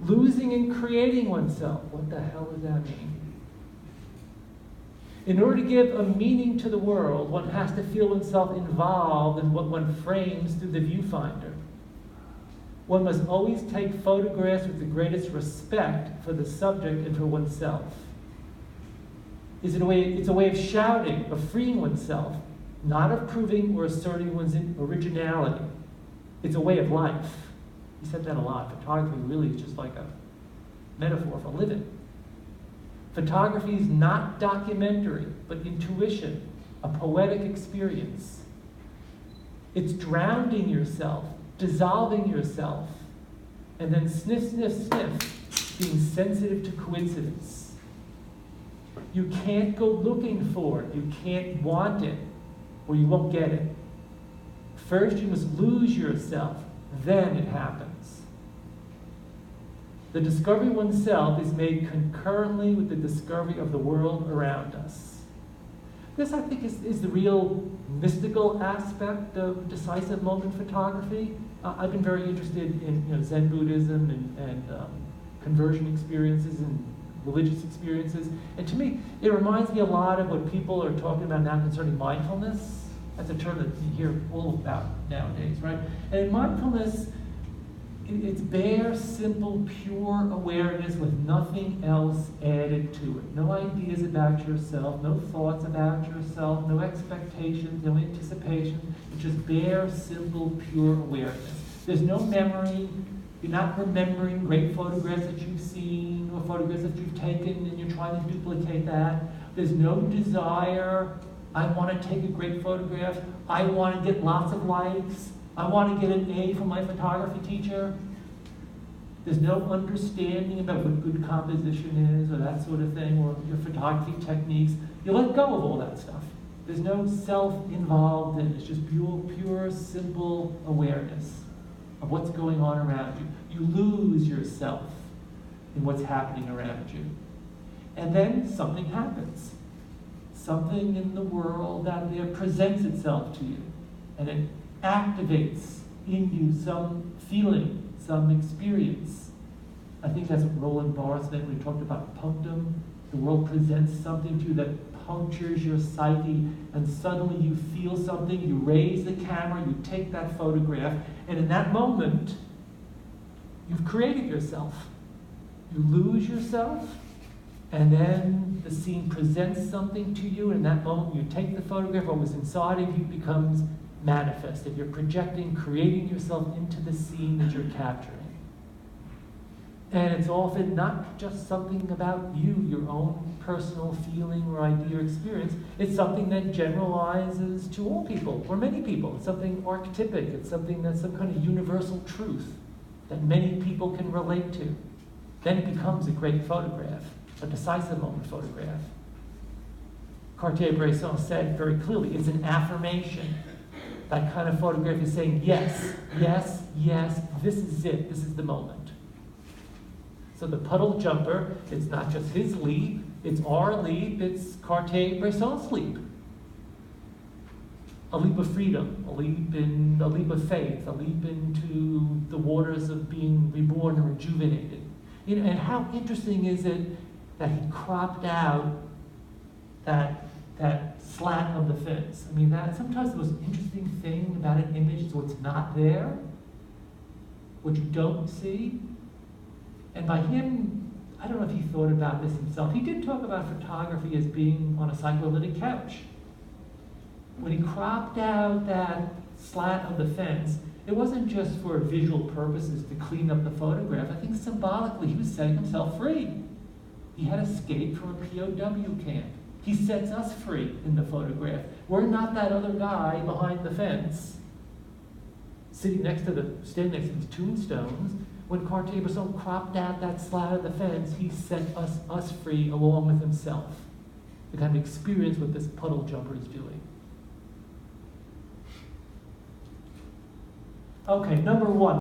Losing and creating oneself. What the hell does that mean? In order to give a meaning to the world, one has to feel oneself involved in what one frames through the viewfinder. One must always take photographs with the greatest respect for the subject and for oneself. It's a way of shouting, of freeing oneself, not of proving or asserting one's originality. It's a way of life. He said that a lot. Photography really is just like a metaphor for living. Photography is not documentary, but intuition, a poetic experience. It's drowning yourself, dissolving yourself, and then sniff, sniff, sniff, being sensitive to coincidence. You can't go looking for it. You can't want it, or you won't get it. First, you must lose yourself, then it happens. The discovery of oneself is made concurrently with the discovery of the world around us. This, I think, is the real mystical aspect of decisive moment photography. I've been very interested in Zen Buddhism and conversion experiences and religious experiences. And to me, it reminds me a lot of what people are talking about now concerning mindfulness. That's a term that you hear all about nowadays, right? And in mindfulness, it's bare, simple, pure awareness with nothing else added to it. No ideas about yourself, no thoughts about yourself, no expectations, no anticipation. It's just bare, simple, pure awareness. There's no memory. You're not remembering great photographs that you've seen or photographs that you've taken and you're trying to duplicate that. There's no desire. I want to take a great photograph. I want to get lots of likes. I want to get an A from my photography teacher. There's no understanding about what good composition is or that sort of thing, or your photography techniques. You let go of all that stuff. There's no self involved in it. It's just pure, simple awareness of what's going on around you. You lose yourself in what's happening around you. And then something happens. Something in the world out there presents itself to you. And it activates in you some feeling, some experience. I think that's what Roland Barthes meant when he talked about punctum. The world presents something to you that punctures your psyche, and suddenly you feel something, you raise the camera, you take that photograph, and in that moment, you've created yourself. You lose yourself, and then the scene presents something to you, and in that moment, you take the photograph, what was inside of you becomes manifested. You're projecting, creating yourself into the scene that you're capturing. And it's often not just something about you, your own personal feeling or idea or experience. It's something that generalizes to all people, or many people. It's something archetypic. It's something that's some kind of universal truth that many people can relate to. Then it becomes a great photograph, a decisive moment photograph. Cartier-Bresson said very clearly, it's an affirmation. That kind of photograph is saying, yes, yes, yes, this is it, this is the moment. So the puddle jumper, it's not just his leap, it's our leap, it's Cartier-Bresson's leap. A leap of freedom, a leap of faith, a leap into the waters of being reborn and rejuvenated. And how interesting is it that he cropped out that slat of the fence? I mean, that sometimes the most interesting thing about an image is what's not there, what you don't see. And by him, I don't know if he thought about this himself. He did talk about photography as being on a psychoanalytic couch. When he cropped out that slat of the fence, it wasn't just for visual purposes to clean up the photograph. I think symbolically he was setting himself free. He had escaped from a POW camp. He sets us free in the photograph. We're not that other guy behind the fence, standing next to the tombstones. When Cartier-Bresson cropped out that slat of the fence, he set us free along with himself to kind of experience what this puddle jumper is doing. Okay, number one.